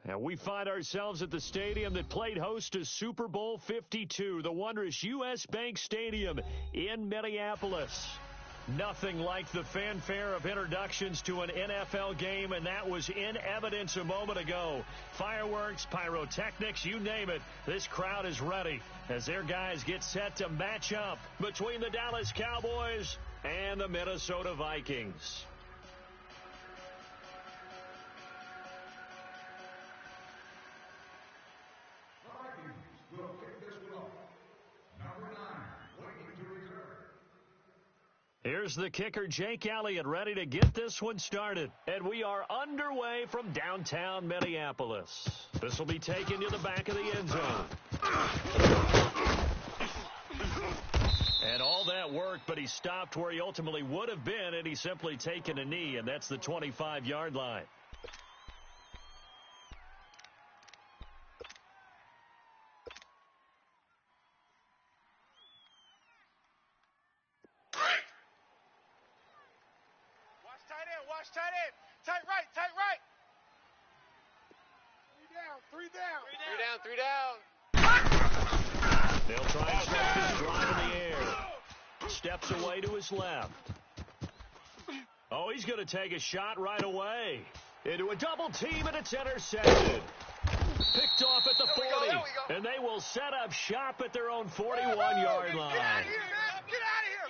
And we find ourselves at the stadium that played host to Super Bowl 52, the wondrous U.S. Bank Stadium in Minneapolis. Nothing like the fanfare of introductions to an NFL game, and that was in evidence a moment ago. Fireworks, pyrotechnics, you name it. This crowd is ready as their guys get set to match up between the Dallas Cowboys and the Minnesota Vikings. Here's the kicker, Jake Elliott, ready to get this one started. And we are underway from downtown Minneapolis. This will be taken to the back of the end zone. And all that work, but he stopped where he ultimately would have been, and he's simply taken a knee, and that's the 25-yard line. Three down. They'll try and start this drive in the air. Steps away to his left. Oh, he's going to take a shot right away. Into a double team, and it's intercepted. Picked off at the 40. And they will set up shop at their own 41-yard line. Get out of here.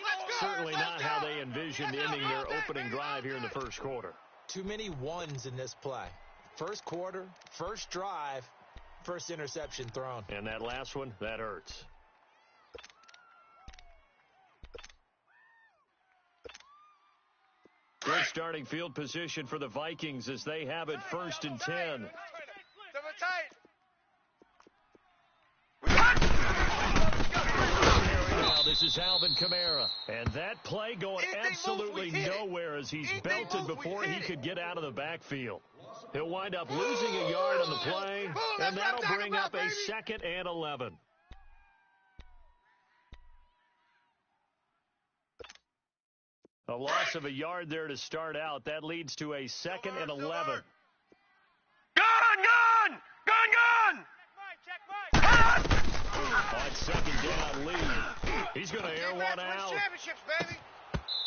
Let's go. Certainly not how they envisioned ending their opening drive here in the first quarter. Too many ones in this play. First quarter, first drive, first interception thrown. And that last one, that hurts. Good starting field position for the Vikings as they have it 1st and 10. Now this is Alvin Kamara. And that play going absolutely nowhere as he's belted before he could get out of the backfield. He'll wind up losing a yard on the play, and that'll bring up a 2nd and 11. A loss of a yard there to start out. That leads to a 2nd and 11. Gun! On 2nd down lead. He's going to air one out.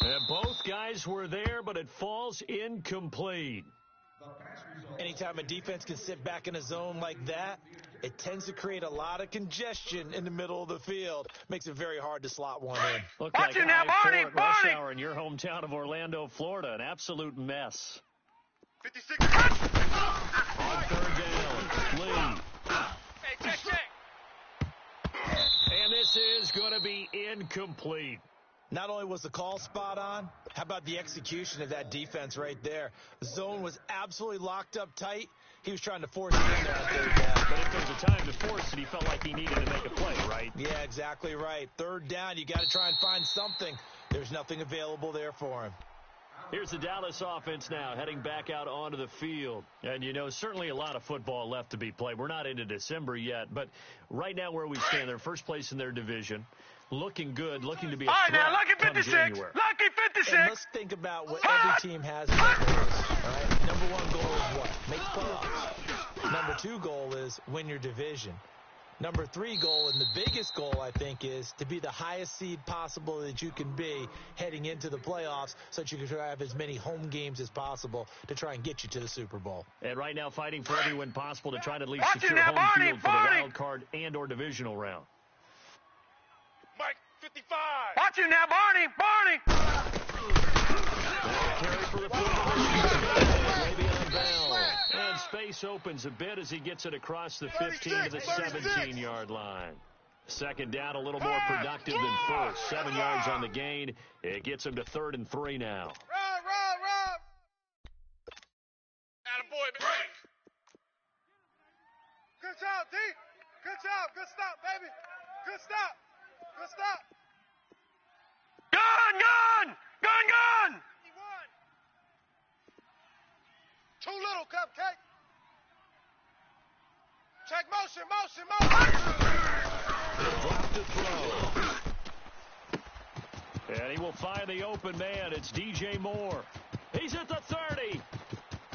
And both guys were there, but it falls incomplete. Anytime a defense can sit back in a zone like that, it tends to create a lot of congestion in the middle of the field. Makes it very hard to slot one in. Look like I-4 at rush hour in your hometown of Orlando, Florida. An absolute mess. 56. On 3rd down, Lee. Hey, check. And this is going to be incomplete. Not only was the call spot on, how about the execution of that defense right there? The zone was absolutely locked up tight. He was trying to force it in there on 3rd down. But if there's a time to force it, he felt like he needed to make a play, right? Yeah, exactly right. 3rd down, you got to try and find something. There's nothing available there for him. Here's the Dallas offense now, heading back out onto the field. And, you know, certainly a lot of football left to be played. We're not into December yet, but right now where we stand, they're first place in their division. Looking good, looking to be a threat come January. Lucky 56. And let's think about what every team has in their goals. All right? Number 1 goal is what? Make playoffs. Number 2 goal is win your division. Number 3 goal, and the biggest goal, I think, is to be the highest seed possible that you can be heading into the playoffs so that you can have as many home games as possible to try and get you to the Super Bowl. And right now fighting for every win possible to try to at least secure home field for the wild card and or divisional round. Mike, 55. Watch it now, Barney. Carry for the maybe on Bell. And space opens a bit as he gets it across the 15 to the 17-yard line. 2nd down, a little more productive than first. 7 yards on the gain. It gets him to 3rd and 3 now. Run. Attaboy, baby. Good job, D. Good job. Good stop, baby. Good stop. Gun! cupcake. Check motion. Drop to throw. And he will find the open man. It's DJ Moore. He's at the 30.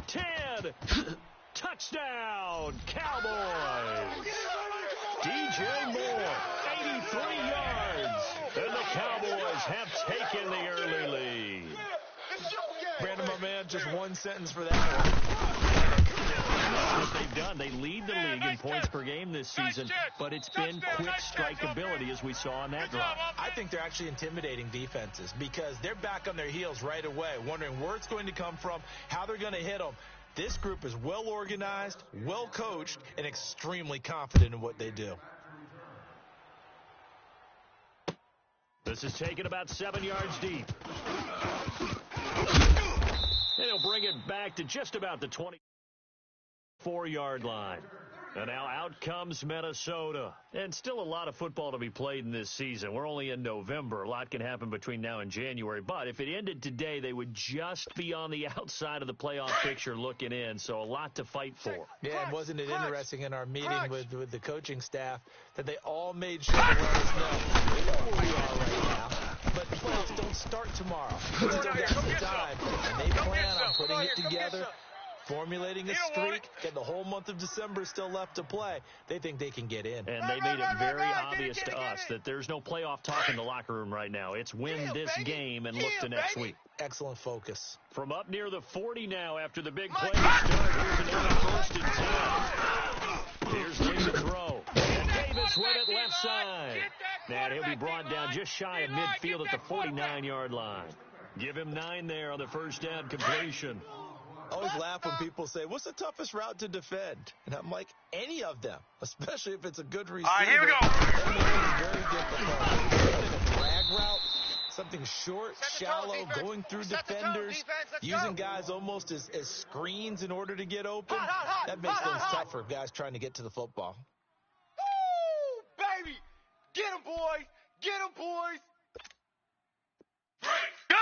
10. Touchdown, Cowboys. DJ Moore, 83 yards. And the Cowboys have taken the early lead. Brandon, my man, just one sentence for that one. That's what they've done. They lead the league in points per game this season, but it's been quick strike ability as we saw on that drive. I think they're actually intimidating defenses because they're back on their heels right away, wondering where it's going to come from, how they're going to hit them. This group is well organized, well coached, and extremely confident in what they do. This is taken about 7 yards deep. And he'll bring it back to just about the 24-yard line. And now out comes Minnesota. And still a lot of football to be played in this season. We're only in November. A lot can happen between now and January. But if it ended today, they would just be on the outside of the playoff picture looking in. So a lot to fight for. Yeah, and wasn't it interesting in our meeting with the coaching staff that they all made sure to let us know. We know where we are right now. But the playoffs don't start tomorrow. We still got some time. And they plan on putting it together. Formulating a streak, getting the whole month of December still left to play. They think they can get in. And they made it very obvious to us that there's no playoff talk in the locker room right now. It's win this game and look to next week. Excellent focus. From up near the 40 now after the big play to start. Here's another 1st and 10. Here's Lee to throw. And Davis with it left side. And he'll be brought down just shy of midfield at the 49-yard line. Give him 9 there on the first down completion. I always laugh when people say, what's the toughest route to defend? And I'm like, any of them, especially if it's a good receiver. All right, here we go. That makes it very difficult. Defending a drag route, something short, shallow, going through defenders, using guys almost as screens in order to get open. That makes things tough for guys trying to get to the football. Woo, baby. Get him, boys. Get him, boys. Gun!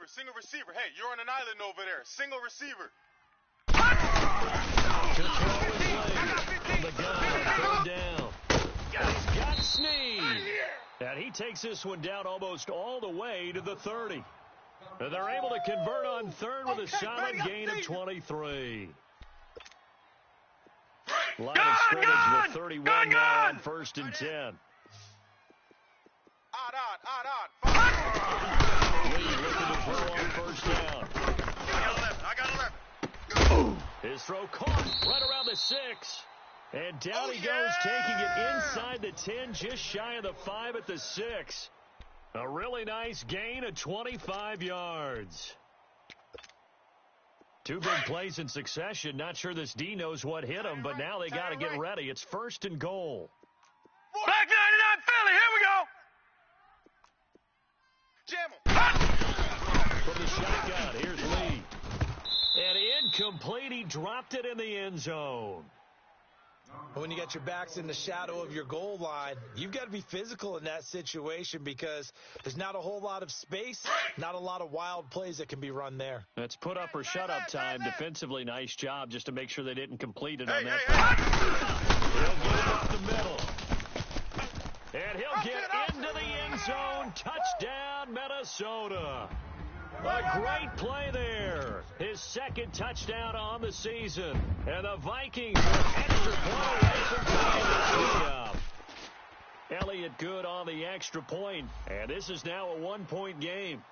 Single receiver. Hey, you're on an island over there. Single receiver. From the gun, 3rd down. He's got Snead. And he takes this one down almost all the way to the 30. And they're able to convert on 3rd with a solid gain of 23. Line of scrimmage, the 31 now on 1st and 10. Lee looking to throw on 1st down. I got 11. His throw caught right around the 6. And down he goes, taking it inside the 10, just shy of the 5 at the 6. A really nice gain of 25 yards. 2 big plays in succession. Not sure this D knows what hit him, but now they got to get ready. It's 1st and goal. Back 99 Philly, here we go. Jam him. From the shotgun, here's Lee. And incomplete, he dropped it in the end zone. When you got your backs in the shadow of your goal line, you've got to be physical in that situation because there's not a whole lot of space, not a lot of wild plays that can be run there. That's put up or shut up time. Defensively, nice job just to make sure they didn't complete it on that. He'll get it up the middle. And he'll get into the end zone. Touchdown, Minnesota. A great play there. His 2nd touchdown on the season. And the Vikings with extra point away from tying this thing up. Elliott good on the extra point. And this is now a 1-point game.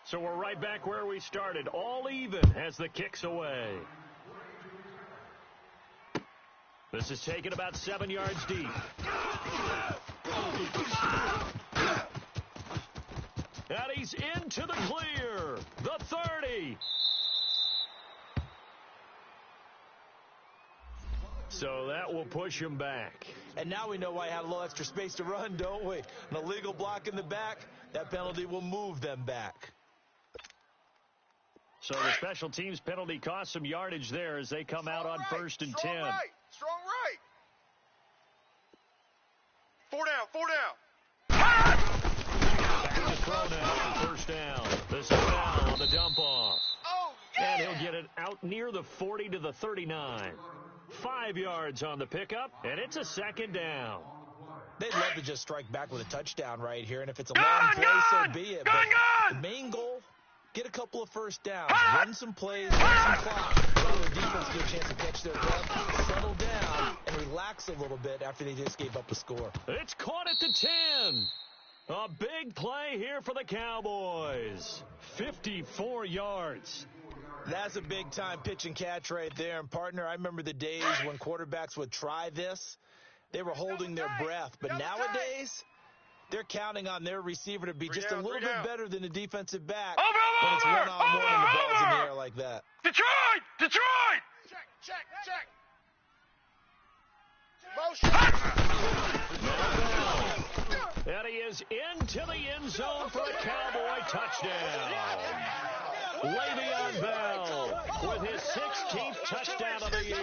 So we're right back where we started. All even as the kick's away. This is taken about 7 yards deep. And he's into the clear. The 30. So that will push him back. And now we know why he had a little extra space to run, don't we? An illegal block in the back, that penalty will move them back. So the special teams penalty cost some yardage there as they come out on 1st and 10. Strong right. 4 down. throw now. First down. This is foul on the dump-off. Oh, yeah. And he'll get it out near the 40 to the 39. 5 yards on the pickup, and it's a second down. They'd love to just strike back with a touchdown right here, and if it's a long play, so be it. But the main goal, get a couple of first downs, run some plays, run some clock, allow the defense to get a chance to catch their breath, settle down, and relax a little bit after they just gave up a score. It's caught at the 10. A big play here for the Cowboys. 54 yards. That's a big-time pitch and catch right there. And, partner, I remember the days when quarterbacks would try this. They were holding their breath. But nowadays, they're counting on their receiver to be just a little bit better than the defensive back when it's one-on-one and the ball's in the air like that. Detroit! Detroit! Check. Motion. And he is into the end zone for a Cowboy touchdown. Le'Veon Bell with his 16th touchdown of the year.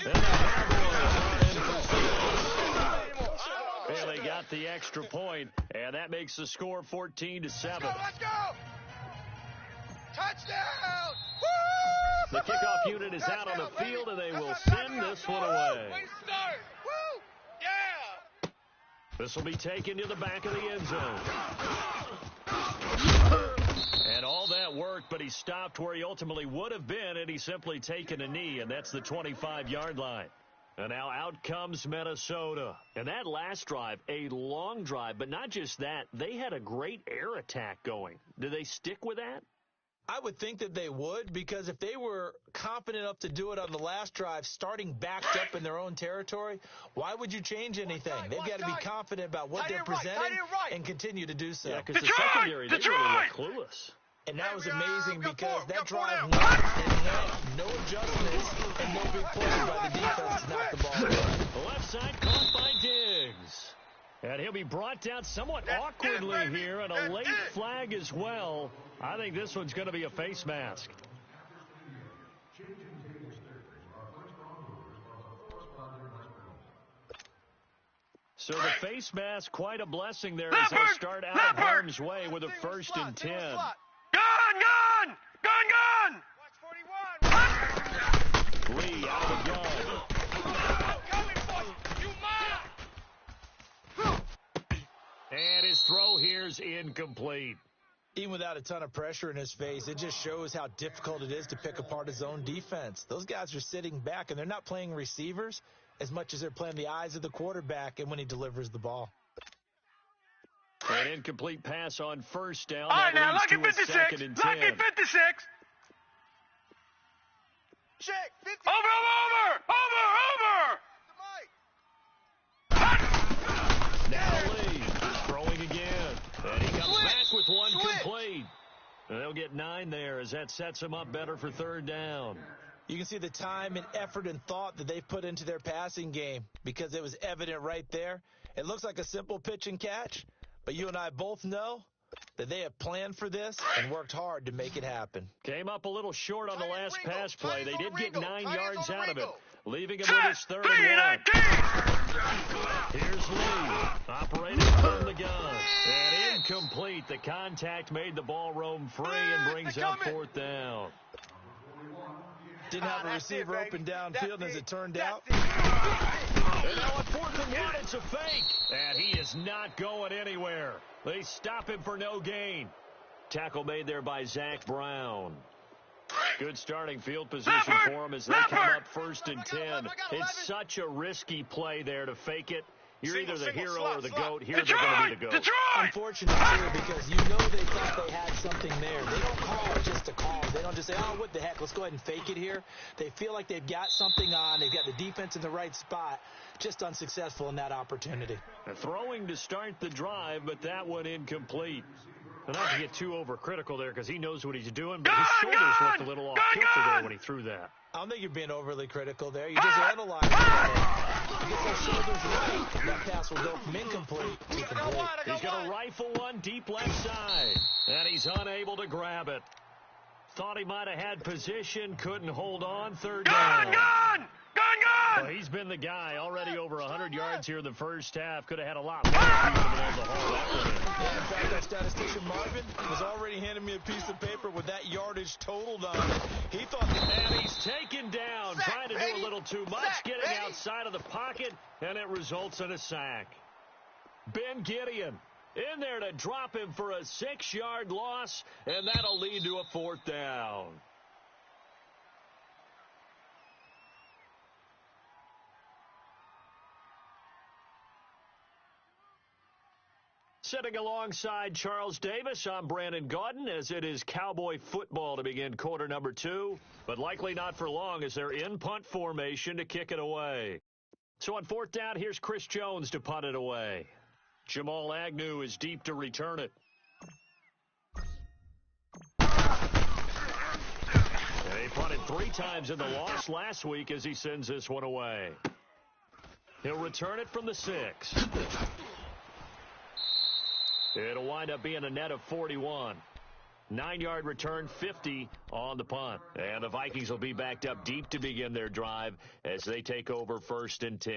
And the Cowboys are in for six. And they got the extra point, and that makes the score 14-7. Let's go! Touchdown! Woo! The kickoff unit is out on the field, and they will send this one away. Way to start! Woo! Yeah! This will be taken to the back of the end zone. And all that worked, but he stopped where he ultimately would have been, and he's simply taken a knee, and that's the 25-yard line. And now out comes Minnesota. And that last drive, a long drive, but not just that, they had a great air attack going. Do they stick with that? I would think that they would, because if they were confident enough to do it on the last drive, starting backed up in their own territory, why would you change anything? They've got to be confident about what they're presenting and continue to do so. Yeah, because the secondary, they really look clueless. And that was amazing because that drive no adjustments and no big plays by the defense to knock the ball away. The left side caught by Diggs. And he'll be brought down somewhat awkwardly here, and a late flag as well. I think this one's going to be a face mask. So the face mask, quite a blessing there as they'll start out of harm's way with a 1st and 10. Gun! Watch 41! Lee out of the gun. And his throw here's incomplete. Even without a ton of pressure in his face, it just shows how difficult it is to pick apart his own defense. Those guys are sitting back, and they're not playing receivers as much as they're playing the eyes of the quarterback and when he delivers the ball. An incomplete pass on 1st down. All right, now, lucky 56. Lucky 56. Check, 50. Over! Now Lee throwing again. And he comes back with one complete. And they'll get 9 there as that sets him up better for 3rd down. You can see the time and effort and thought that they've put into their passing game because it was evident right there. It looks like a simple pitch and catch, but you and I both know that they have planned for this and worked hard to make it happen. Came up a little short on the last pass play. They did get 9 yards out of it, leaving him with his 3rd and 1. Here's Lee, operating from the gun. And incomplete. The contact made the ball roam free and brings up 4th down. Didn't have a receiver open downfield as it turned out. And now on 4th and 1, it's a fake. And he is not going anywhere. They stop him for no gain. Tackle made there by Zach Brown. Good starting field position for him as they come up 1st and 10. It's such a risky play there to fake it. You're either the hero or the GOAT. Here they're going to be the GOAT. Unfortunate, too, because you know they thought they had something there. They don't call it just to call. They don't just say, oh, what the heck, let's go ahead and fake it here. They feel like they've got something on. They've got the defense in the right spot. Just unsuccessful in that opportunity. Throwing to start the drive, but that one incomplete. And not to get too overcritical there because he knows what he's doing, but his shoulders looked a little off kilter there when he threw that. I don't think you're being overly critical there. You just analyze it. You get those shoulders right, that pass will go from incomplete to complete. He's going to rifle one deep left side, and he's unable to grab it. Thought he might have had position, couldn't hold on. 3rd down. Gun! Well, he's been the guy. Already over 100 yards here in the first half. Could have had a lot more if he would have been able to haul that one in. Yeah, in fact, that statistician Marvin was already handing me a piece of paper with that yardage totaled on it. He thought and he's taken down, trying to do a little too much, getting outside of the pocket, and it results in a sack. Ben Gideon in there to drop him for a 6-yard loss, and that'll lead to a 4th down. Sitting alongside Charles Davis, I'm Brandon Gaudin, as it is Cowboy football to begin quarter number 2, but likely not for long as they're in punt formation to kick it away. So on 4th down, here's Chris Jones to punt it away. Jamal Agnew is deep to return it. And he punted 3 times in the loss last week as he sends this one away. He'll return it from the 6. It'll wind up being a net of 41. 9-yard return, 50 on the punt. And the Vikings will be backed up deep to begin their drive as they take over 1st and 10.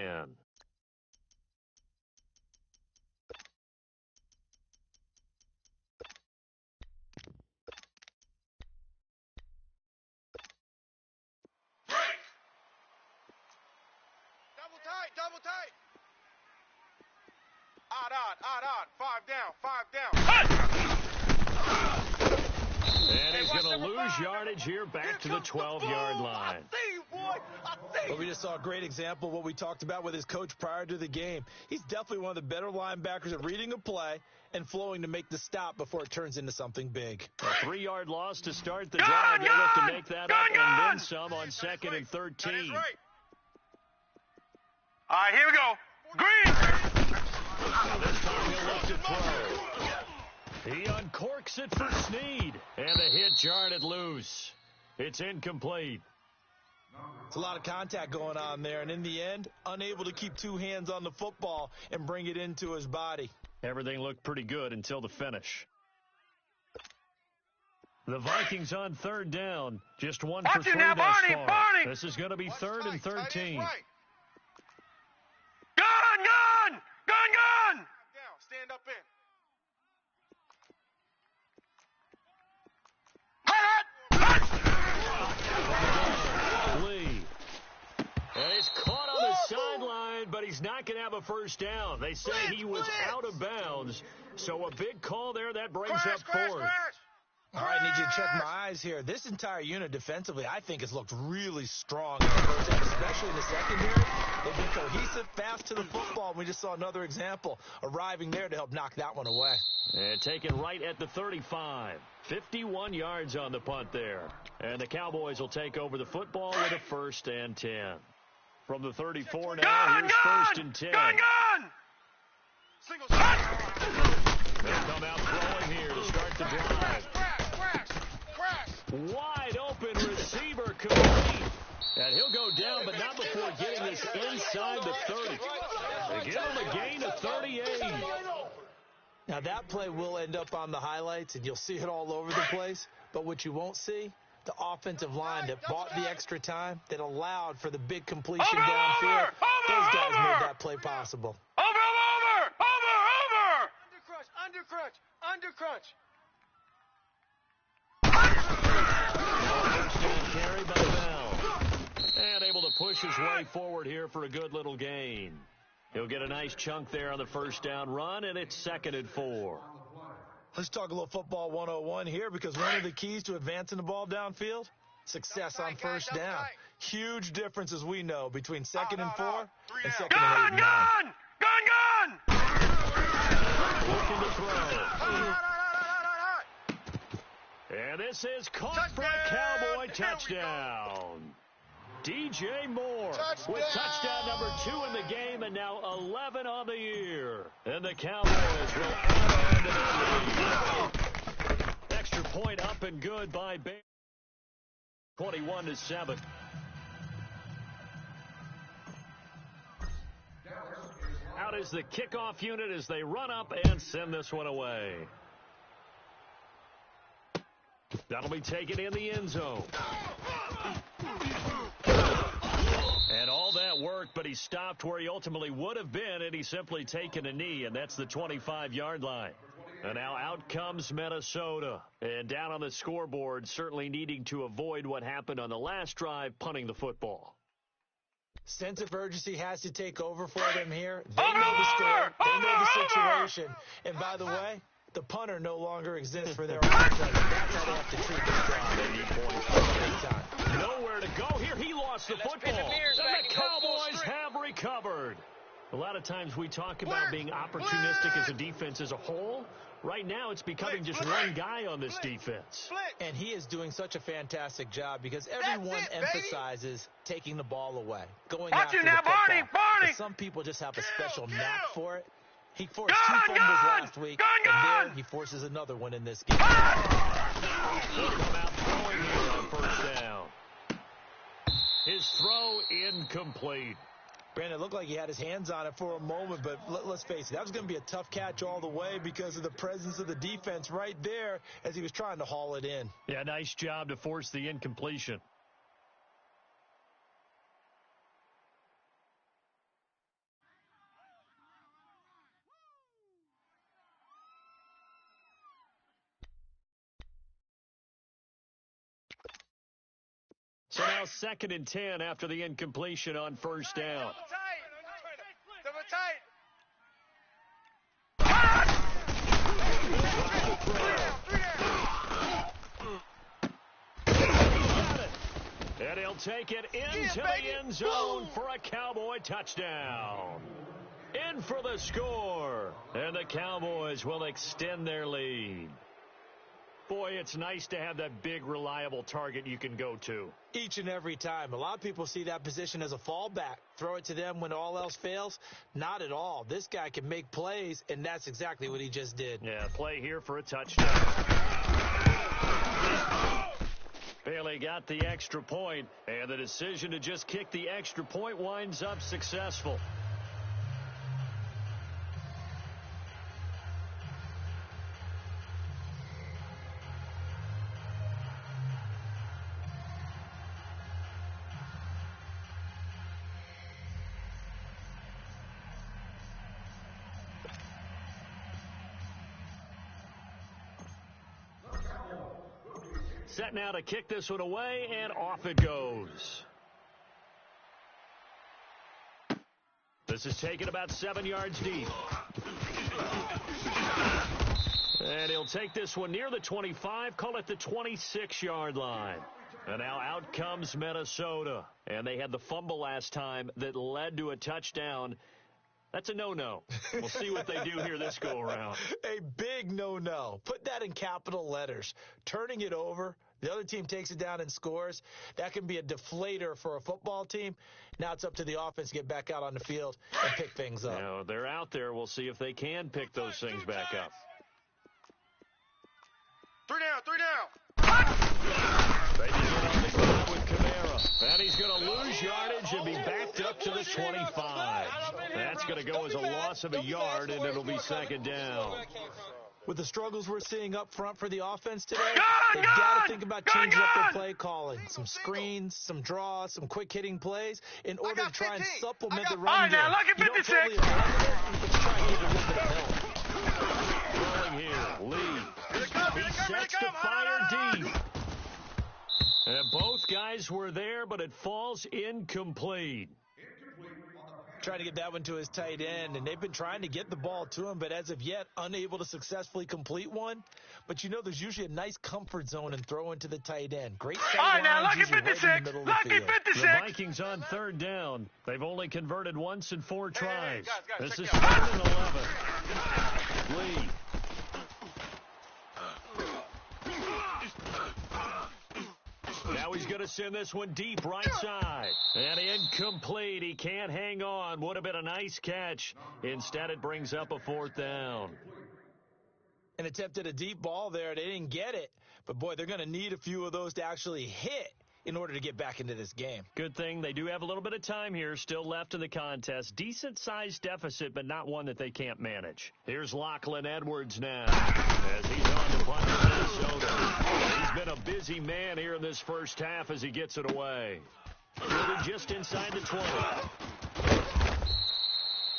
Double tight. Odd. 5 down. And he's going to lose yardage here back to the 12-yard line. I see you, boy. Well, we just saw a great example of what we talked about with his coach prior to the game. He's definitely one of the better linebackers at reading a play and flowing to make the stop before it turns into something big. A 3-yard loss to start the drive. They'll look to make that up and then some on 2nd and 13. Right. All right, here we go. Green. Now this time he'll look to throw. He uncorks it for Snead, and the hit jarred it loose. It's incomplete. It's a lot of contact going on there, and in the end, unable to keep 2 hands on the football and bring it into his body. Everything looked pretty good until the finish. The Vikings on 3rd down, just 1 for 3 now, thus Barney, far. Barney. This is going to be 3rd and 13. Gun! Down. Stand up in. Lee. And he's caught on the sideline, but he's not going to have a 1st down. They say he was out of bounds. So a big call there. That brings up 4th. All right, I need you to check my eyes here. This entire unit defensively, I think, has looked really strong in the first half, especially in the secondary. They've been cohesive, fast to the football. And we just saw another example arriving there to help knock that one away. And taken right at the 35. 51 yards on the punt there. And the Cowboys will take over the football with a 1st and 10. From the 34 now, here's 1st and 10. Single They'll come out throwing here to start the drive. Wide open receiver complete. And he'll go down, but not before getting this inside the 30. They give him a gain of 38. Now, that play will end up on the highlights, and you'll see it all over the place. But what you won't see, the offensive line that bought the extra time, that allowed for the big completion downfield. Those guys made that play possible. Over. Undercrunch. First down carry by Bell. And able to push his way forward here for a good little gain. He'll get a nice chunk there on the 1st down run, and it's 2nd and 4. Let's talk a little football 101 here, because one of the keys to advancing the ball downfield, success on 1st down. Huge difference, as we know, between 2nd and 4 and 2nd and 8 and 9. Gun! Looking to throw. And this is caught for a Cowboy touchdown. DJ Moore with touchdown number 2 in the game, and now 11 on the year. And the Cowboys will add on to the lead. Extra point up and good by Bear. 21-7. Out is the kickoff unit as they run up and send this one away. That'll be taken in the end zone. And work, but he stopped where he ultimately would have been, and he's simply taken a knee, and that's the 25-yard line. And now out comes Minnesota. And down on the scoreboard, certainly needing to avoid what happened on the last drive, punting the football. Sense of urgency has to take over for them here. They know the score. They know the situation. And by the way, the punter no longer exists for their offense. That's how they have to treat this drive. Nowhere to go here. He lost the football. And the Cowboys have recovered. A lot of times we talk about being opportunistic as a defense as a whole. Right now it's becoming just one guy on this defense. And he is doing such a fantastic job because everyone emphasizes taking the ball away, going after the football. But some people just have a special knack for it. He forced 2 fumbles last week, and there he forces another one in this game. He'll come out throwing here on first down. His throw incomplete. Brandon, it looked like he had his hands on it for a moment, but let's face it, that was going to be a tough catch all the way because of the presence of the defense right there as he was trying to haul it in. Yeah, nice job to force the incompletion. So now 2nd and 10 after the incompletion on first down. And he'll take it into the end zone for a Cowboy touchdown. In for the score. And the Cowboys will extend their lead. Boy, it's nice to have that big, reliable target you can go to. Each and every time. A lot of people see that position as a fallback. Throw it to them when all else fails. Not at all. This guy can make plays, and that's exactly what he just did. Yeah, play here for a touchdown. Bailey got the extra point, and the decision to just kick the extra point winds up successful. Set now to kick this one away, and off it goes. This is taken about 7 yards deep. And he'll take this one near the 25, call it the 26-yard line. And now out comes Minnesota. And they had the fumble last time that led to a touchdown. That's a no-no. We'll see what they do here this go-around. A big no-no. Put that in capital letters. Turning it over, the other team takes it down and scores. That can be a deflator for a football team. Now it's up to the offense to get back out on the field and pick things up. Now, they're out there. We'll see if they can pick those things back up. 3 down. They begin on the ground with Kamara. And he's going to lose yardage and be backed up to the 25. That's going to go as a loss of a yard, and it'll be 2nd down. With the struggles we're seeing up front for the offense today, they've got to think about changing up their play calling. Some screens, some draws, some quick-hitting plays in order to try and supplement the run game. You don't totally eliminate it, but you try and give it a little bit of help. Rolling here, Lee. He sets to fire deep. And both guys were there, but it falls incomplete. Trying to get that one to his tight end, and they've been trying to get the ball to him, but as of yet, unable to successfully complete one. But you know, there's usually a nice comfort zone and throw into the tight end. Great sight lines usually right in the middle of the field. The Vikings on 3rd down. They've only converted once in 4 tries. This is 3rd and 11. Lee. Now he's going to send this one deep right side. And incomplete. He can't hang on. Would have been a nice catch. Instead, it brings up a 4th down. An attempt at a deep ball there. They didn't get it. But, boy, they're going to need a few of those to actually hit in order to get back into this game. Good thing they do have a little bit of time here still left in the contest. Decent-sized deficit, but not one that they can't manage. Here's Lachlan Edwards now as he's on the punt for Minnesota. He's been a busy man here in this first half as he gets it away. Fielded just inside the 20.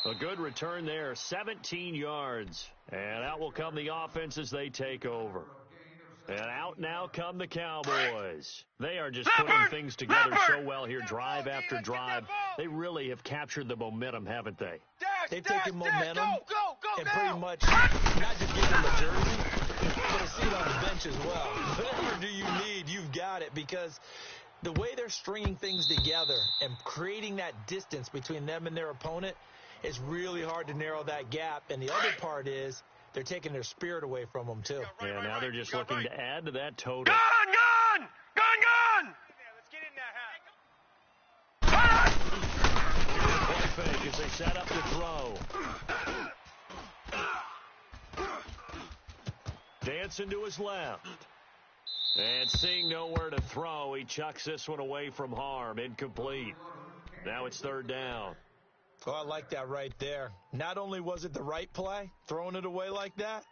A good return there, 17 yards. And out will come the offense as they take over. And out now come the Cowboys. They are just putting things together so well here, drive after drive. They really have captured the momentum, haven't they? They've taken momentum and pretty much not just giving them a jersey, but a seat on the bench as well. Whatever do you need, you've got it, because the way they're stringing things together and creating that distance between them and their opponent, it's really hard to narrow that gap. And the other part is they're taking their spirit away from them, too. Yeah, now they're just looking to add to that total. Gun! Let's get in there, Play fake as they set up to throw. Dancing to his left. And seeing nowhere to throw, he chucks this one away from harm. Incomplete. Now it's third down. Oh, I like that right there. Not only was it the right play, throwing it away like that,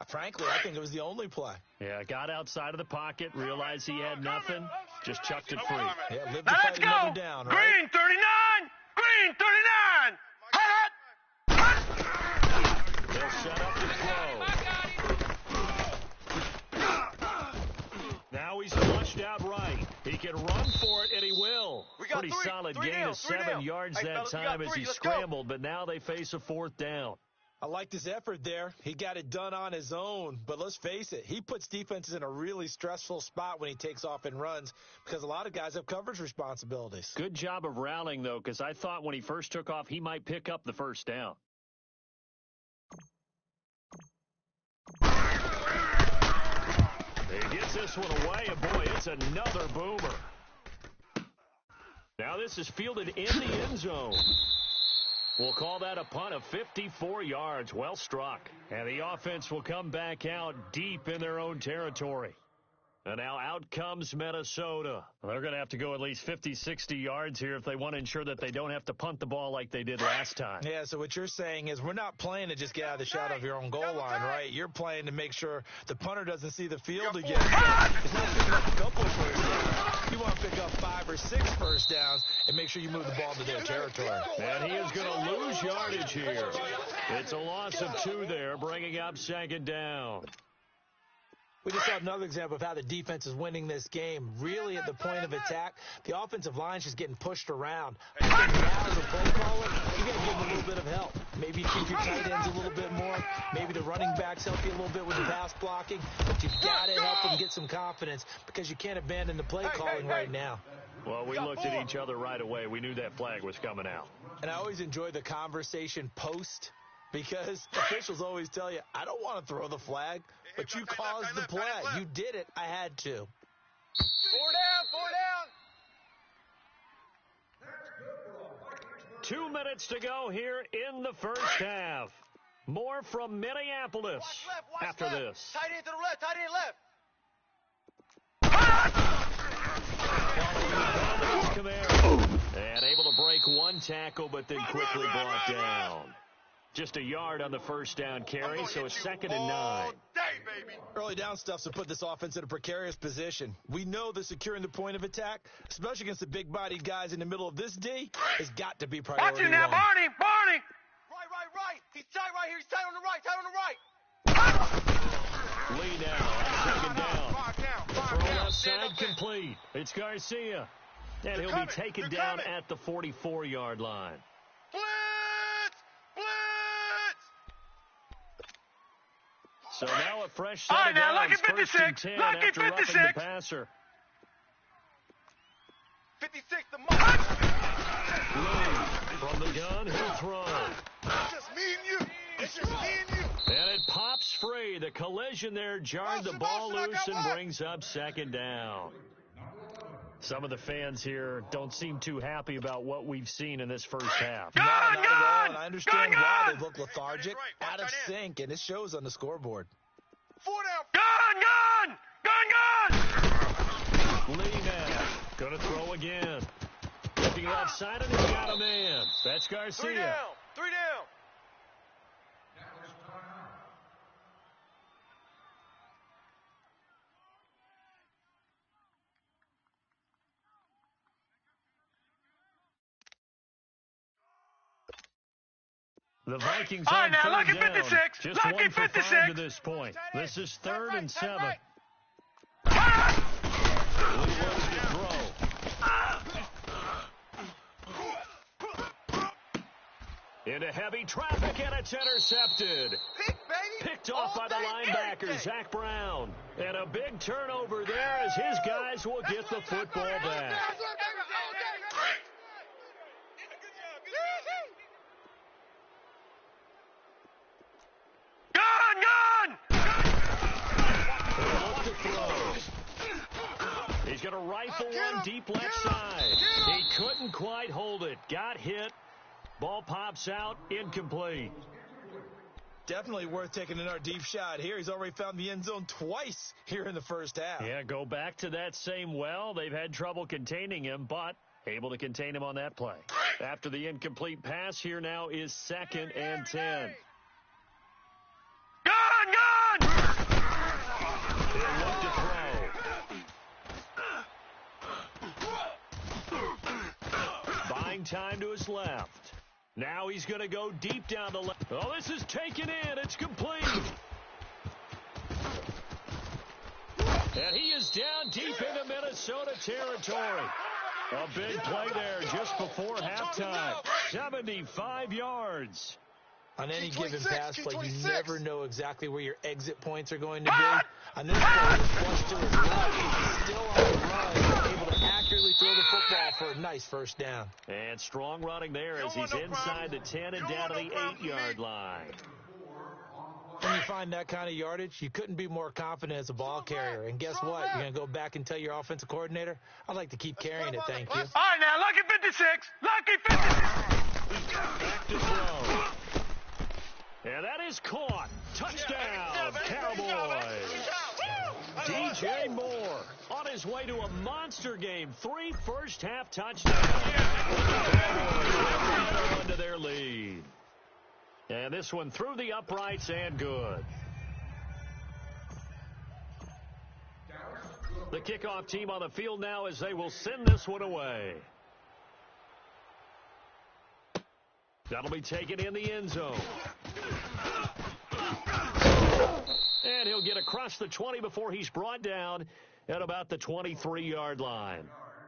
frankly, I think it was the only play. Yeah, got outside of the pocket, realized he had nothing, just chucked it free. Yeah, live to fight another down, right? Green 39! Green 39! They'll set up to throw. Now he's flushed out right. He can run for it, and he will. Pretty solid gain of 7 yards that time as he scrambled, but now they face a fourth down. I like his effort there. He got it done on his own, but let's face it, he puts defenses in a really stressful spot when he takes off and runs because a lot of guys have coverage responsibilities. Good job of rallying, though, because I thought when he first took off, he might pick up the first down. He gets this one away, and boy, it's another boomer. Now this is fielded in the end zone. We'll call that a punt of 54 yards. Well struck. And the offense will come back out deep in their own territory. And now out comes Minnesota. They're going to have to go at least 50, 60 yards here if they want to ensure that they don't have to punt the ball like they did last time. Yeah, so what you're saying is we're not playing to just get out of the shadow of your own goal line, right? You're playing to make sure the punter doesn't see the field again. It's not picking up a couple of first downs. You want to pick up 5 or 6 first downs and make sure you move the ball to their territory. And he is going to lose yardage here. It's a loss of 2 there, bringing up second down. We just saw another example of how the defense is winning this game. Really, at the point of attack, the offensive line is just getting pushed around. I think now, as a play caller, you got to give them a little bit of help. Maybe you keep your tight ends a little bit more. Maybe the running backs help you a little bit with the pass blocking. But you've got to help them get some confidence because you can't abandon the play calling right now. Well, we looked at each other right away. We knew that flag was coming out. And I always enjoy the conversation post because officials always tell you, I don't want to throw the flag, but you caused the play. You did it. I had to. 4 down, 4 2 down. minutes to go here in the first half. More from Minneapolis after this. Tight end to the left, tight end left. And able to break one tackle, but then quickly brought down. Just a yard on the first down carry, so it's 2nd and 9. Early down stuff's to put this offense in a precarious position. We know that securing the point of attack, especially against the big-bodied guys in the middle of this D, has got to be priority Watch you now, one. Barney! Right. He's tight right here. He's tight on the right. Lee now on 2nd down. The throw left side complete. It's Garcia. And he'll be taken down at the 44-yard line. So now a fresh set of downs, 1st and 10 after roughing the passer. 56, the mark. From the gun, he'll throw. It's just me and you. And it pops free. The collision there jarred the ball loose and brings up 2nd down. Some of the fans here don't seem too happy about what we've seen in this first half. No, not at all, and I understand why they look lethargic, out of sync, and it shows on the scoreboard. 4 down. Gun! Lee now, gonna throw again. Looking left side, and he's got a man. That's Garcia. 3 down. The Vikings All right, on now, third lucky down. 56. Just Lucky 1 for 56. 5 to this point. This is third and 7. Lee looks to throw. Into heavy traffic, and it's intercepted. Pick, baby. Picked off by the linebacker, Zach Brown. And a big turnover there as his guys will get the football back. Gone! Look to throw. He's going to rifle one deep left side. He couldn't quite hold it. Got hit. Ball pops out, incomplete. Definitely worth taking another deep shot here. He's already found the end zone twice here in the first half. Yeah, go back to that same well. They've had trouble containing him, but able to contain him on that play. After the incomplete pass, here now is 2nd and 10. Gone! He'll look to throw. Buying time to his left. Now he's going to go deep down the left. Oh, this is taken in. It's complete. And he is down deep into Minnesota territory. A big play there just before halftime. 75 yards. On any given pass play, you never know exactly where your exit points are going to be. On this play, he's flushed to his left. He's still on the run, able to accurately throw the football for a nice first down. And strong running there as he's inside the 10 and down to the 8-yard line. When you find that kind of yardage, you couldn't be more confident as a ball carrier. And guess what? You're going to go back and tell your offensive coordinator, I'd like to keep carrying it, thank you. All right, now, lucky 56. Lucky 56. Back to throw. And that is caught. Touchdown, Cowboys. DJ Moore on his way to a monster game. 3 first-half touchdowns. Cowboys into their lead. And this one through the uprights and good. The kickoff team on the field now as they will send this one away. That'll be taken in the end zone. And he'll get across the 20 before he's brought down at about the 23-yard line.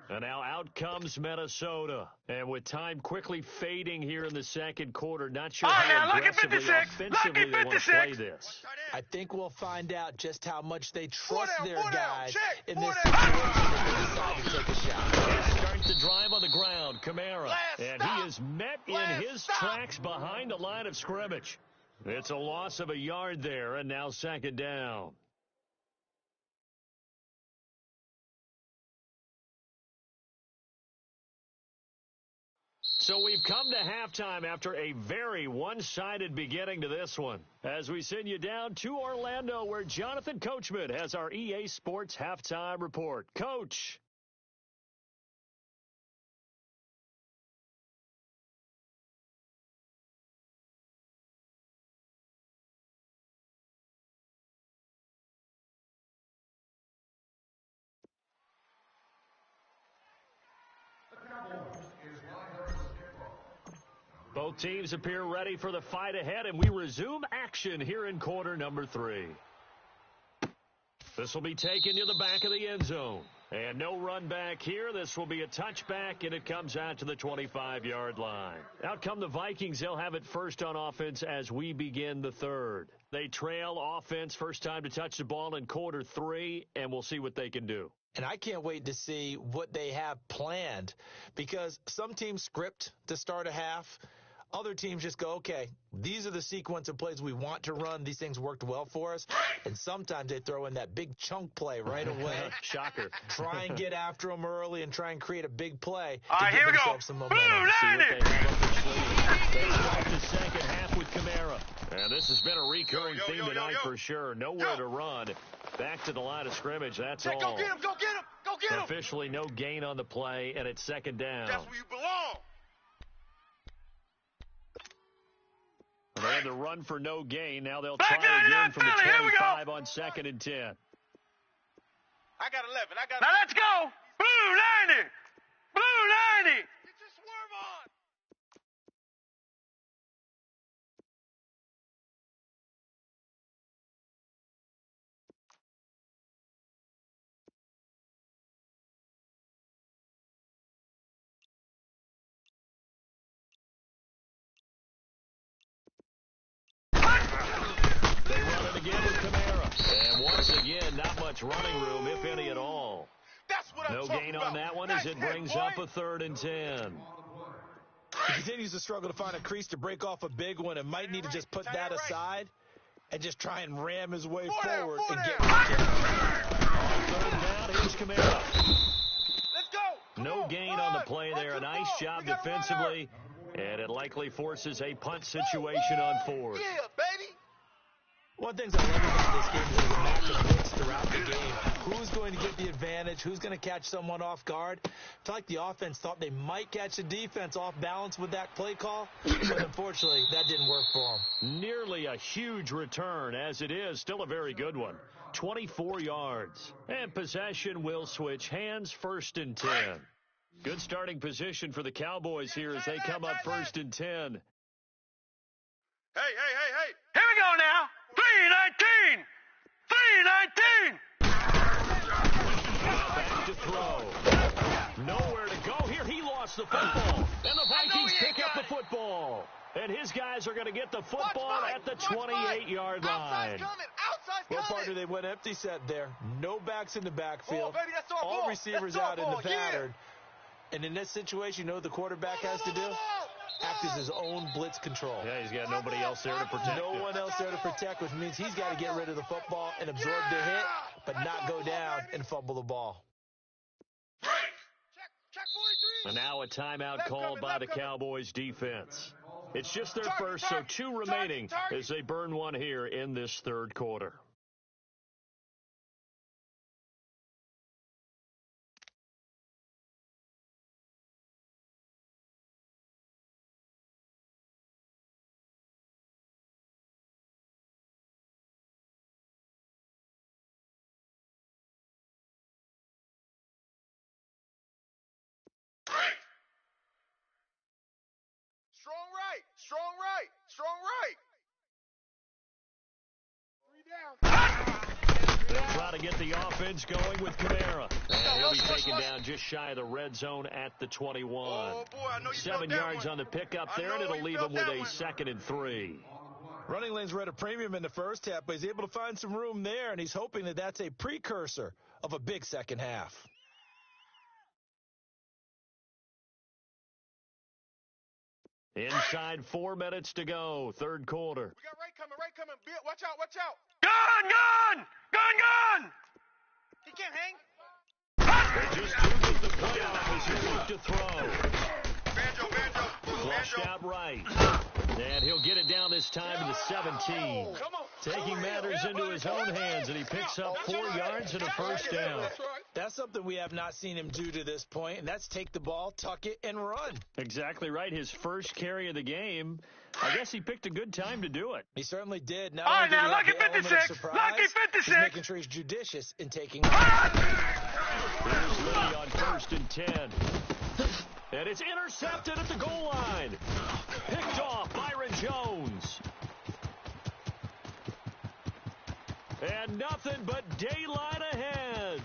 And now out comes Minnesota. And with time quickly fading here in the second quarter, not sure how aggressively, offensively they want to play this. I think we'll find out just how much they trust their guys in this situation if they decide to take a shot. He starts the drive on the ground, Kamara. And he is met in his tracks behind the line of scrimmage. It's a loss of a yard there, and now 2nd down. So we've come to halftime after a very one-sided beginning to this one. As we send you down to Orlando, where Jonathan Coachman has our EA Sports Halftime Report. Coach. Both teams appear ready for the fight ahead, and we resume action here in quarter number 3. This will be taken to the back of the end zone. And no run back here. This will be a touchback, and it comes out to the 25-yard line. Out come the Vikings. They'll have it first on offense as we begin the third. They trail offense first time to touch the ball in quarter 3, and we'll see what they can do. And I can't wait to see what they have planned, because some teams script to start a half. Other teams just go, okay, these are the sequence of plays we want to run. These things worked well for us. And sometimes they throw in that big chunk play right away. Shocker. Try and get after them early and try and create a big play All right, to here give we go. themselves some momentum. They start the second half with Kamara. And this has been a recurring theme tonight for sure. Nowhere to run. Back to the line of scrimmage. That's all. Go get him. Go get him. Go get him. Officially no gain on the play, and it's 2nd down. That's where you belong. They had to run for no gain. Now they'll try again from the 25 on 2nd and 10. I got 11. Now let's go. Blue 90. Blue 90. not much running room, if any at all. That's what I'm No talking gain about. on that one Nice as it hit, brings boy. up a 3rd and 10. He continues to struggle to find a crease to break off a big one and might need to just put that aside and just try and ram his way forward and get rid of it. On 3rd down, here's Camara. Let's go. No gain on the play there. A nice job We got a runner. defensively, and it likely forces a punt situation on 4th. Yeah, baby. One of the things I love about this game is there's a match of hits throughout the game. Who's going to get the advantage? Who's going to catch someone off guard? I feel like the offense thought they might catch the defense off balance with that play call, but unfortunately, that didn't work for them. Nearly a huge return, as it is. Still a very good one. 24 yards. And possession will switch hands, 1st and 10. Good starting position for the Cowboys here as they come up 1st and 10. Hey. Here we go now. 319. 319. Back to throw. Nowhere to go here. He lost the football. And the Vikings pick up the football. And his guys are going to get the football at the 28-yard line. Outside's coming. Well, partner, they went empty set there. No backs in the backfield. Oh, baby, that's our All ball. receivers That's our out in ball, the pattern. And in this situation, you know what the quarterback has to do? Act as his own blitz control. Yeah, he's got nobody else there to protect No him. one else there to protect, which means he's got to get rid of the football and absorb the hit, but not go down and fumble the ball. Check 43. And now a timeout Left called coming, by left the coming. Cowboys defense. It's just their Target, first, so target, 2 remaining target. as they burn one here in this 3rd quarter. Strong right. 3 down. They'll try to get the offense going with Camara. And he'll be taken down just shy of the red zone at the 21. Oh, boy, I know you 7 felt that yards one. on the pickup I there, and know it'll you leave felt him with that a one. 2nd and 3. Running lanes were at a premium in the first half, but he's able to find some room there, and he's hoping that that's a precursor of a big second half. Inside 4 minutes to go, 3rd quarter. We got right coming. Bill, watch out. Gun. He can't hang. They just couldn't get the play off as he looked to throw. Banjo. Flushed out right. And he'll get it down this time to the 17. Come on. Taking matters into his own hands, and he picks up 4 yards and a 1st down. That's something we have not seen him do to this point, and that's take the ball, tuck it, and run. Exactly right. His first carry of the game. I guess he picked a good time to do it. He certainly did. Not All only right, did now, he have lucky the element of 56. surprise, Lucky he's 56. making sure he's judicious in taking Here's Lee on 1st and 10. And it's intercepted at the goal line. Picked off Byron Jones. And nothing but daylight ahead.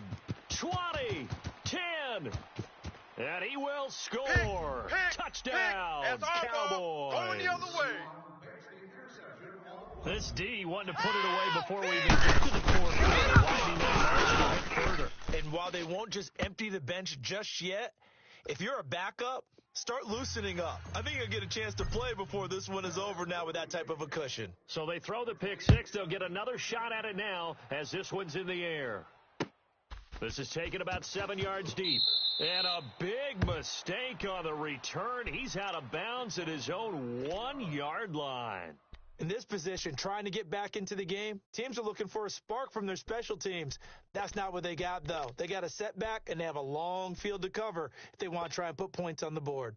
20, 10. And he will score. Touchdown, That's our ball. Cowboys. Going the other way. This D wanting to put it away before we even get to the fourth quarter, winding that margin a bit further. And while they won't just empty the bench just yet, if you're a backup, start loosening up. I think you'll get a chance to play before this one is over now with that type of a cushion. So they throw the pick six. They'll get another shot at it now as this one's in the air. This is taken about 7 yards deep. And a big mistake on the return. He's out of bounds at his own 1 yard line. In this position, trying to get back into the game, teams are looking for a spark from their special teams. That's not what they got, though. They got a setback, and they have a long field to cover if they want to try and put points on the board.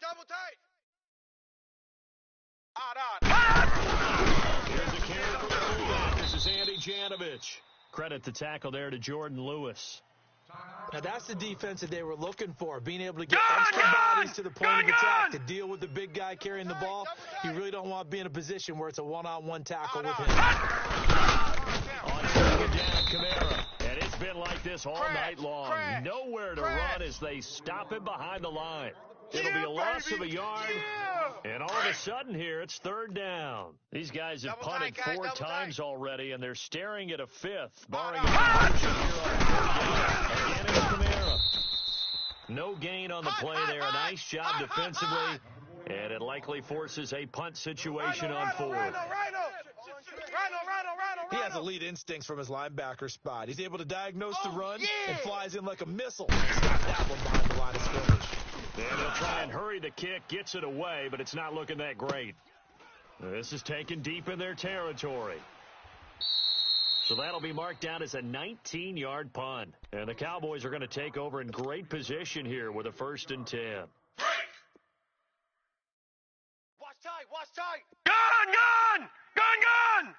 Double tight. Odd. Here's a carry from the fullback. This is Andy Janovich. Credit the tackle there to Jordan Lewis. Now, that's the defense that they were looking for, being able to get extra bodies to the point of attack to deal with the big guy carrying the ball. You really don't want to be in a position where it's a one-on-one tackle with him. On second down, Camara. And it's been like this all night long. Nowhere to run as they stop him behind the line. It'll be a loss of a yard. And all of a sudden here, it's third down. These guys have punted four times already, and they're staring at a fifth, barring a conversion here on again, it's Kamara. No gain on the play there. A nice job defensively, and it likely forces a punt situation on fourth. He has elite instincts from his linebacker spot. He's able to diagnose the run and flies in like a missile. Stop that one behind the line of scrimmage. And he'll try and hurry the kick, gets it away, but it's not looking that great. This is taken deep in their territory. So that'll be marked down as a 19-yard punt. And the Cowboys are going to take over in great position here with a 1st and 10. Watch tight, watch tight. Gun, gun! Gun, gun!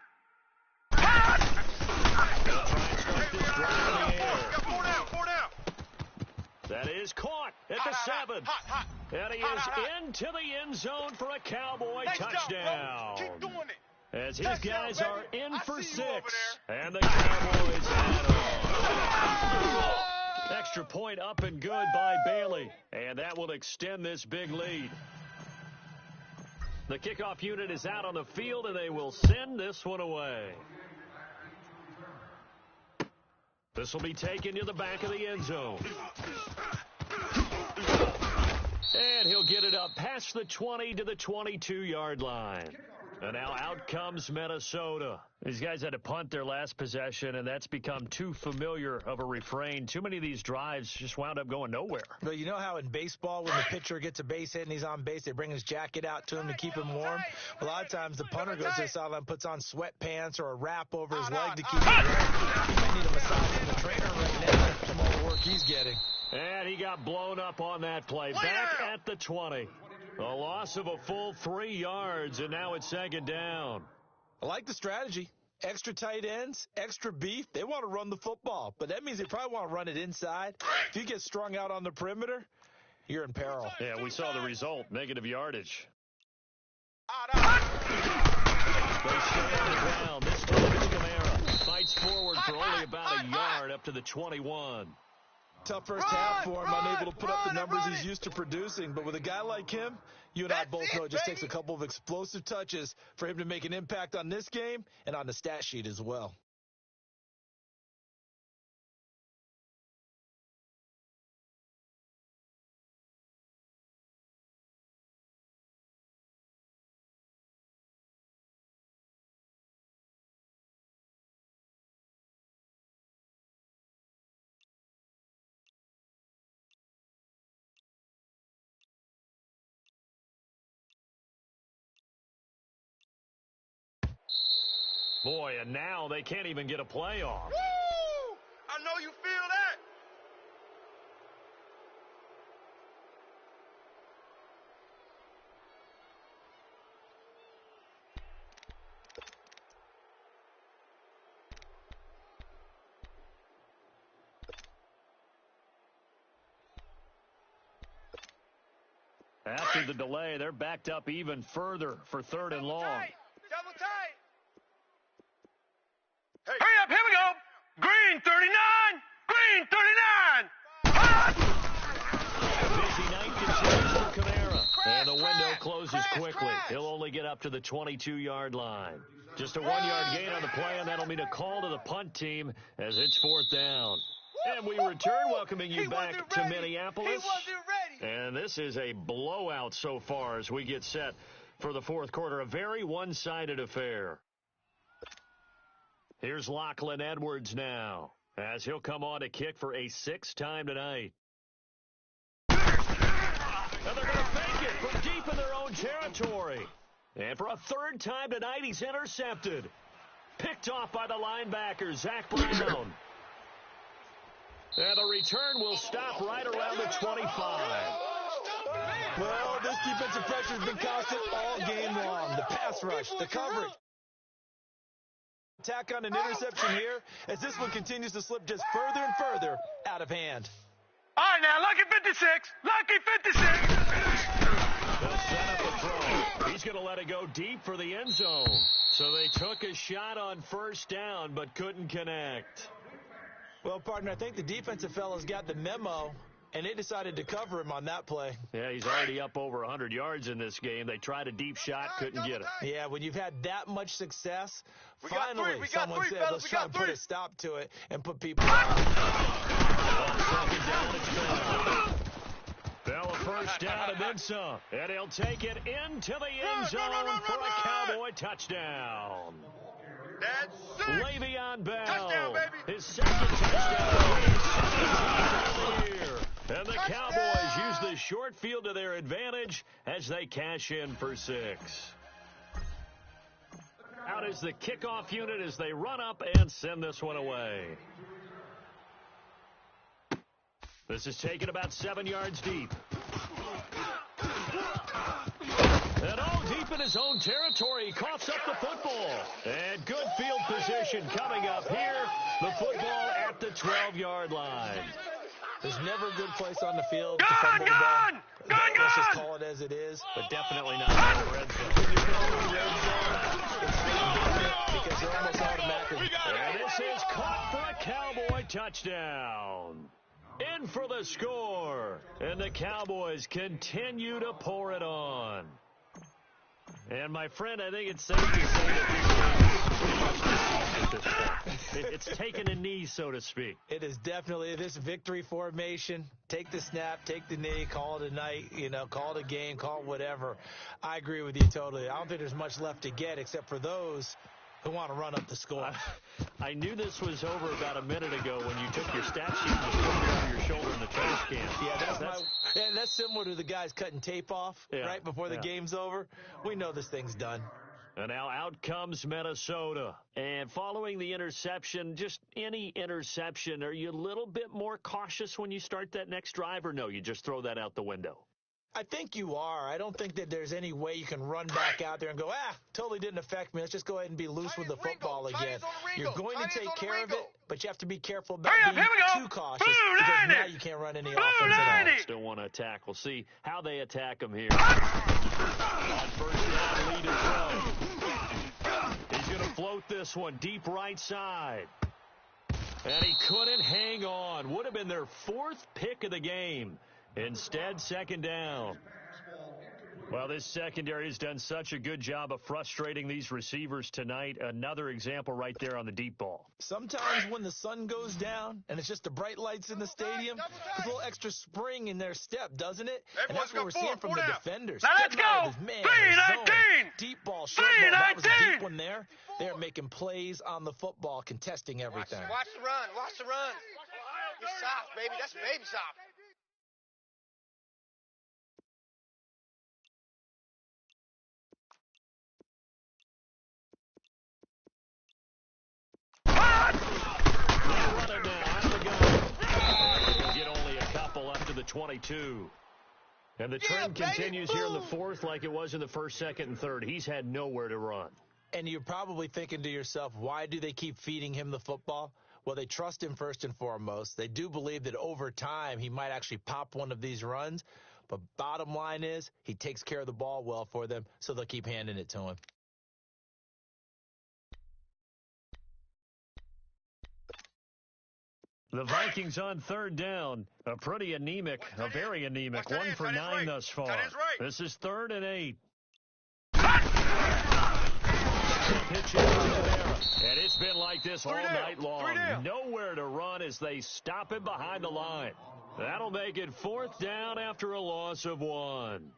They'll try and start this drive in the air. Four down. That is caught at the 7. And he is into the end zone for a Cowboy touchdown. Keep doing it. As his guys are in for 6. And the Cowboys add on. Extra point up and good by Bailey. And that will extend this big lead. The kickoff unit is out on the field, and they will send this one away. This will be taken to the back of the end zone. And he'll get it up past the 20 to the 22-yard line. And now out comes Minnesota. These guys had to punt their last possession, and that's become too familiar of a refrain. Too many of these drives just wound up going nowhere. But you know how in baseball, when the pitcher gets a base hit and he's on base, they bring his jacket out to him to keep him warm? A lot of times the punter goes to the sideline, puts on sweatpants or a wrap over his leg to keep him warm. He might need a massage from the trainer right now from all the work he's getting. And he got blown up on that play. Back at the 20. A loss of a full 3 yards, and now it's 2nd down. I like the strategy. Extra tight ends, extra beef. They want to run the football, but that means they probably want to run it inside. If you get strung out on the perimeter, you're in peril. Yeah, we saw the result, negative yardage. They stay on the ground. This time it's Kamara. Fights forward for only about a yard up to the 21. Tough first half for him, unable to put up the numbers he's used to producing. But with a guy like him, you and I both know it just takes a couple of explosive touches for him to make an impact on this game and on the stat sheet as well. Boy, and now they can't even get a play off. Woo! I know you feel that. After the delay, they're backed up even further for 3rd and long. Double tight. Hurry up, here we go! Green 39! Green 39! Busy night continues for Kamara. And the window closes quickly. He'll only get up to the 22-yard line. Just a 1-yard gain on the play, and that'll mean a call to the punt team as it's 4th down. And we return, welcoming you back to Minneapolis. And this is a blowout so far as we get set for the 4th quarter. A very one-sided affair. Here's Lachlan Edwards now, as he'll come on to kick for a 6th time tonight. And they're going to fake it from deep in their own territory. And for a 3rd time tonight, he's intercepted. Picked off by the linebacker, Zach Brown. And the return will stop right around the 25. Well, this defensive pressure has been constant all game long. The pass rush, the coverage. Tack on an interception here as this one continues to slip just further and further out of hand. All right, now, lucky 56. Lucky 56. They'll set up a throw. He's going to let it go deep for the end zone. So they took a shot on 1st down but couldn't connect. Well, partner, I think the defensive fellas got the memo, And they decided to cover him on that play. Yeah, he's already up over 100 yards in this game. They tried a deep shot, couldn't get it. Yeah, when you've had that much success, We got finally three, someone fellas, said, let's we try got and put three. a stop to it and put people out. Second down, it's Bell. Bell a first down and then some. And he'll take it into the end zone for a Cowboy touchdown. That's six. Le'Veon Bell. Touchdown, baby. His second touchdown. Of the year. And the Cowboys use the short field to their advantage as they cash in for 6. Out is the kickoff unit as they run up and send this one away. This is taken about 7 yards deep. And deep in his own territory. He coughs up the football. And good field position coming up here. The football at the 12-yard line. There's never a good place on the field to Gone, fumble the ball. gone, gone, Let's just gone. call it as it is. But definitely not in the red zone. When you throw in the red zone, it's different because you're almost automatically. And this is caught for a Cowboy touchdown. In for the score. And the Cowboys continue to pour it on. And, my friend, I think it's safe to say that this is pretty much deceased at this point. It's taken a knee, so to speak. It is definitely this victory formation. Take the snap, take the knee, call it a night, call it a game, call it whatever. I agree with you totally. I don't think there's much left to get except for those who want to run up the score. I knew this was over about a minute ago when you took your stat sheet and just put it over your shoulder in the trash can. Yeah, that's similar to the guys cutting tape off right before the game's over. We know this thing's done. And now out comes Minnesota. And following the interception, just any interception, are you a little bit more cautious when you start that next drive, or no, you just throw that out the window? I think you are. I don't think that there's any way you can run back out there and go, totally didn't affect me. Let's just go ahead and be loose with the football again. You're going to take care of it, but you have to be careful about being too cautious because now you can't run any offense at all. Still want to attack. We'll see how they attack them here. On first down, lead is low. He's going to float this one deep right side. And he couldn't hang on. Would have been their 4th pick of the game. Instead, second down. Well, this secondary has done such a good job of frustrating these receivers tonight. Another example right there on the deep ball. Sometimes when the sun goes down and it's just the bright lights in the stadium, there's a little extra spring in their step, doesn't it? And that's what we're seeing from the defenders. Now let's go. 3-19. Deep ball, short ball. That was a deep one there. They're making plays on the football, contesting everything. Watch the run. Watch the run. You're soft, baby. That's baby soft. Running now out of the gun. He'll get only a couple up to the 22. And the trend continues here in the 4th like it was in the 1st, 2nd, and 3rd. He's had nowhere to run. And you're probably thinking to yourself, why do they keep feeding him the football? Well, they trust him first and foremost. They do believe that over time he might actually pop one of these runs. But bottom line is he takes care of the ball well for them, so they'll keep handing it to him. The Vikings on 3rd down. A pretty anemic, a very anemic. 1 for 9 thus far. This is 3rd and 8. Pitch in and it's been like this all night long. Nowhere to run as they stop him behind the line. That'll make it 4th down after a loss of 1.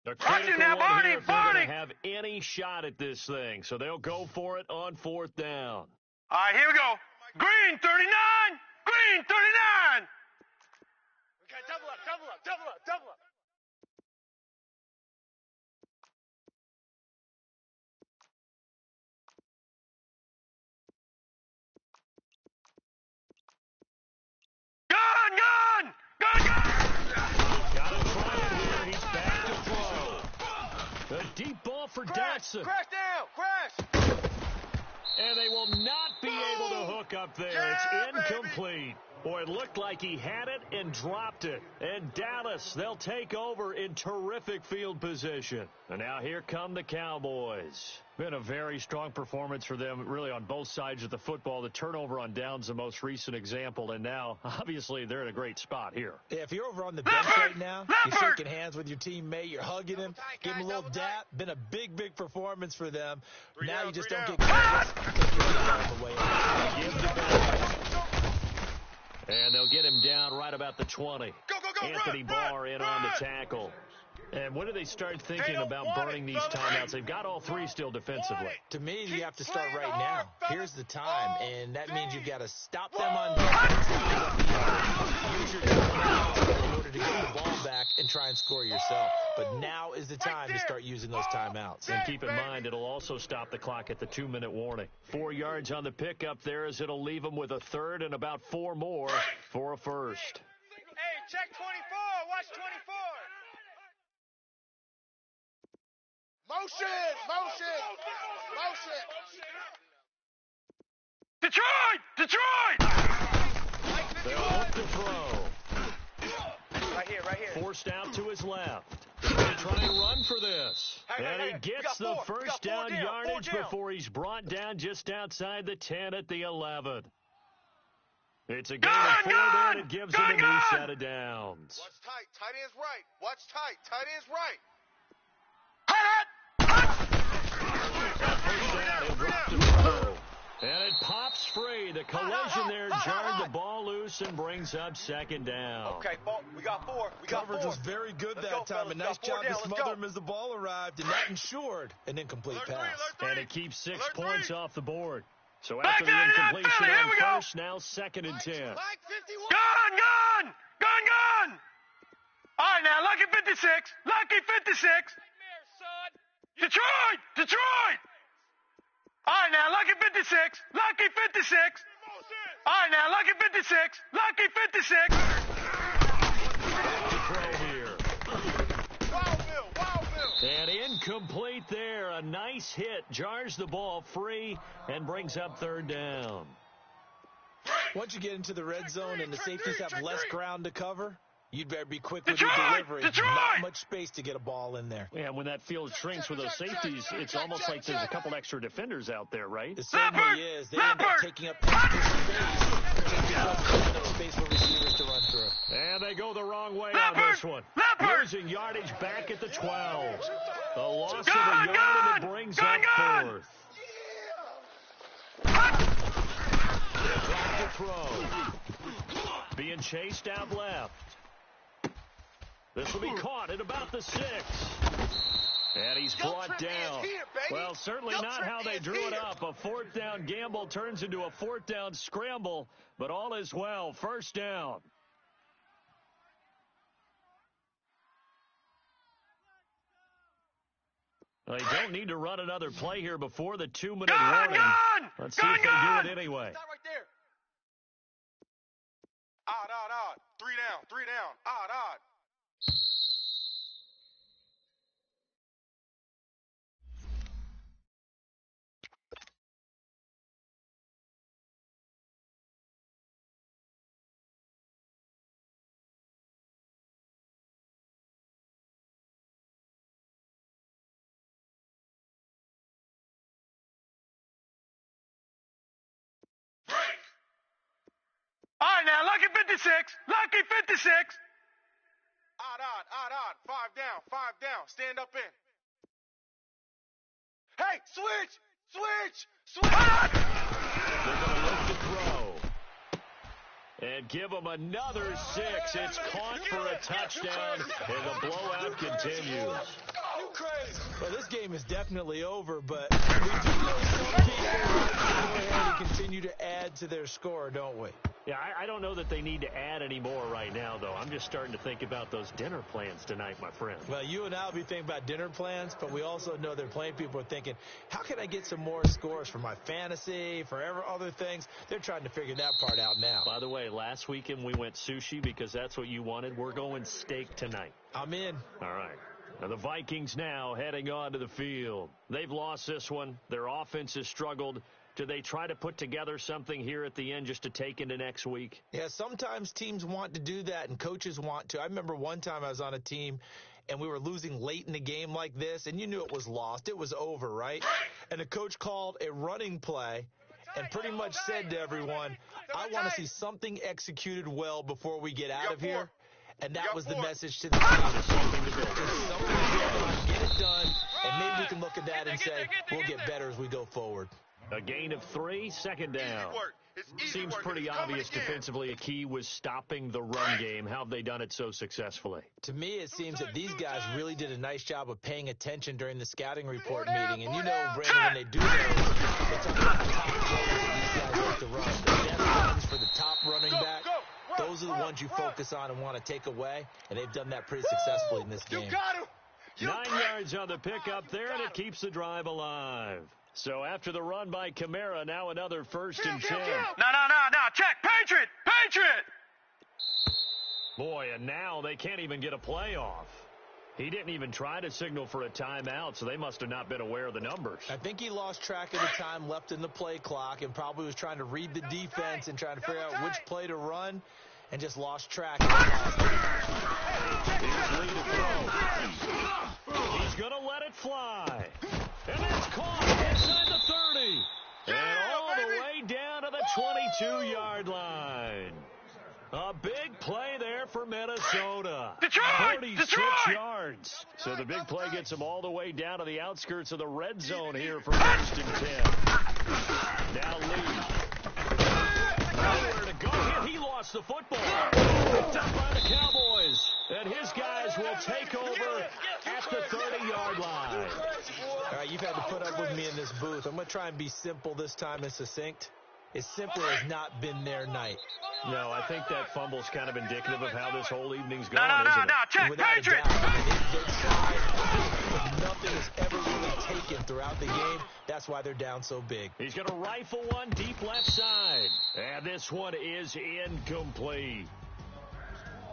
They're critical now, Barney, here if they're going to have any shot at this thing. So they'll go for it on 4th down. All right, here we go. Green 39. Green 39. Okay, double up, double up, double up, double up. Gone. Got to try it here. He's back to throw. The deep ball for Dotson. Crash down, crash. And they will not be able to hook up there. It's incomplete. Boy, it looked like he had it and dropped it. And Dallas, they'll take over in terrific field position. And now here come the Cowboys. Been a very strong performance for them, really, on both sides of the football. The turnover on downs, the most recent example. And now, obviously, they're in a great spot here. Yeah, if you're over on the bench right now, you're shaking hands with your teammate, you're hugging him, give him a little dap. Been a big performance for them. Now you just don't get careless. On the way out. Give the ball. And they'll get him down right about the 20. Go, Anthony run, Barr in on the run. tackle. And when do they start thinking about burning these timeouts? They've got all three still defensively. To me, you have to start right now. Here's the time, and that means you've got to stop them on defense. Use your timeout in order to get the ball back and try and score yourself. But now is the time to start using those timeouts. And keep in mind, it'll also stop the clock at the 2-minute warning. 4 yards on the pickup there as it'll leave them with a third and about 4 more for a first. Hey, check 24. Watch 24. Motion. Detroit! They'll look to throw. Right here. Forced out to his left. They're going to try and run for this. And he gets the first down yardage before he's brought down just outside the 10 at the 11. It's a gain of 4 there, and it gives him a new set of downs. Watch tight. Tight end's right. Watch tight. Tight end's right. First down, he'll drop to throw. And it pops free. The collision there jarred the ball loose and brings up second down. Okay, we got 4. Coverage was very good that time. A nice job to smother him as the ball arrived, and that ensured an incomplete pass. And it keeps 6 points off the board. So after the incompletion on first, now 2nd and 10. Gun! All right, now, lucky 56. Detroit! All right, now, lucky 56. All right, now, lucky 56. To throw here. Wildville. And incomplete there. A nice hit. Jars the ball free and brings up 3rd down. Once you get into the red zone and the safeties have less ground to cover, you'd better be quick with your delivery. Not much space to get a ball in there. Yeah, when that field shrinks with those safeties, it's almost like there's a couple extra defenders out there, right? It certainly is. They end up taking up extra space just because there's no space for receivers to run through. And they go the wrong way on this one. Losing yardage back at the 12. The loss of a yard, and it brings up 4th. Drop to throw. Being chased out left. This will be caught at about the 6. And he's brought down. Well, certainly not how they drew it up. A 4th down gamble turns into a 4th down scramble, but all is well. First down. They don't need to run another play here before the 2-minute warning. Let's see if they do it anyway. Stop right there. Odd. 3 down. Odd. All right, now, lucky 56. Odd. 5 down. Stand up in. Hey, switch. They're going to look to throw. And give them another 6. It's caught for a touchdown, and the blowout continues. Well, this game is definitely over, but we do know some people go ahead and continue to add to their score, don't we? Yeah, I don't know that they need to add any more right now, though. I'm just starting to think about those dinner plans tonight, my friend. Well, you and I will be thinking about dinner plans, but we also know they're playing people are thinking, how can I get some more scores for my fantasy, for other things? They're trying to figure that part out now. By the way, last weekend we went sushi because that's what you wanted. We're going steak tonight. I'm in. All right. Now the Vikings now heading onto the field. They've lost this one. Their offense has struggled. Do they try to put together something here at the end just to take into next week? Yeah, sometimes teams want to do that and coaches want to. I remember one time I was on a team and we were losing late in the game like this, and you knew it was lost. It was over, right? And the coach called a running play and pretty much said to everyone, I want to see something executed well before we get out of here. And that was the message to the team. Something to build on, get it done, and maybe we can look at that and say we'll get better as we go forward. A gain of 3, second down. Seems pretty obvious defensively a key was stopping the run game. How have they done it so successfully? To me, it seems that these guys really did a nice job of paying attention during the scouting report meeting. And you know, Brandon, when they do those, they talk about the top players that these guys like to run. The best runs for the top running back, those are the ones you focus on and want to take away. And they've done that pretty successfully in this game. 9 yards on the pickup there, and it keeps the drive alive. So after the run by Kamara, now another 1st and 10. No. Check. Patriot. Boy, and now they can't even get a play off. He didn't even try to signal for a timeout, so they must have not been aware of the numbers. I think he lost track of the time left in the play clock and probably was trying to read the defense and trying to figure out which play to run and just lost track. He's lead to throw. He's going to let it fly. And it's caught inside the 30. And all the way down to the 22-yard line. A big play there for Minnesota. Detroit! 46 yards. So the big play gets them all the way down to the outskirts of the red zone here for 1st and 10. Now Lee. Nowhere to go here. He lost the football. Picked up by the Cowboys. And his guys will take over at the 30-yard line. All right, you've had to put up with me in this booth. I'm going to try and be simple this time and succinct. It simply has not been their night. No, I think that fumble's kind of indicative of how this whole evening's No. gone, isn't it? Check. Without Patriot. a doubt, I mean, they've tried. Nothing is ever really taken throughout the game. That's why they're down so big. He's going to rifle one deep left side. And this one is incomplete.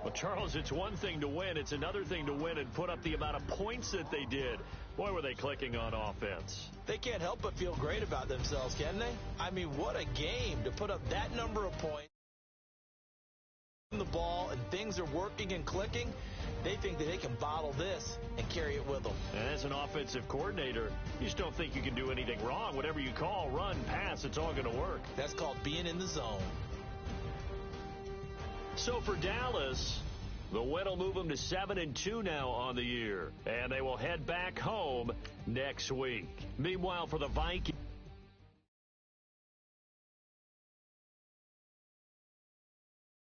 Well, Charles, it's one thing to win. It's another thing to win and put up the amount of points that they did. Boy, were they clicking on offense. They can't help but feel great about themselves, can they? I mean, what a game to put up that number of points. The ball and things are working and clicking. They think that they can bottle this and carry it with them. And as an offensive coordinator, you just don't think you can do anything wrong. Whatever you call, run, pass, it's all going to work. That's called being in the zone. So for Dallas, the win will move them to 7-2 now on the year. And they will head back home next week. Meanwhile, for the Vikings.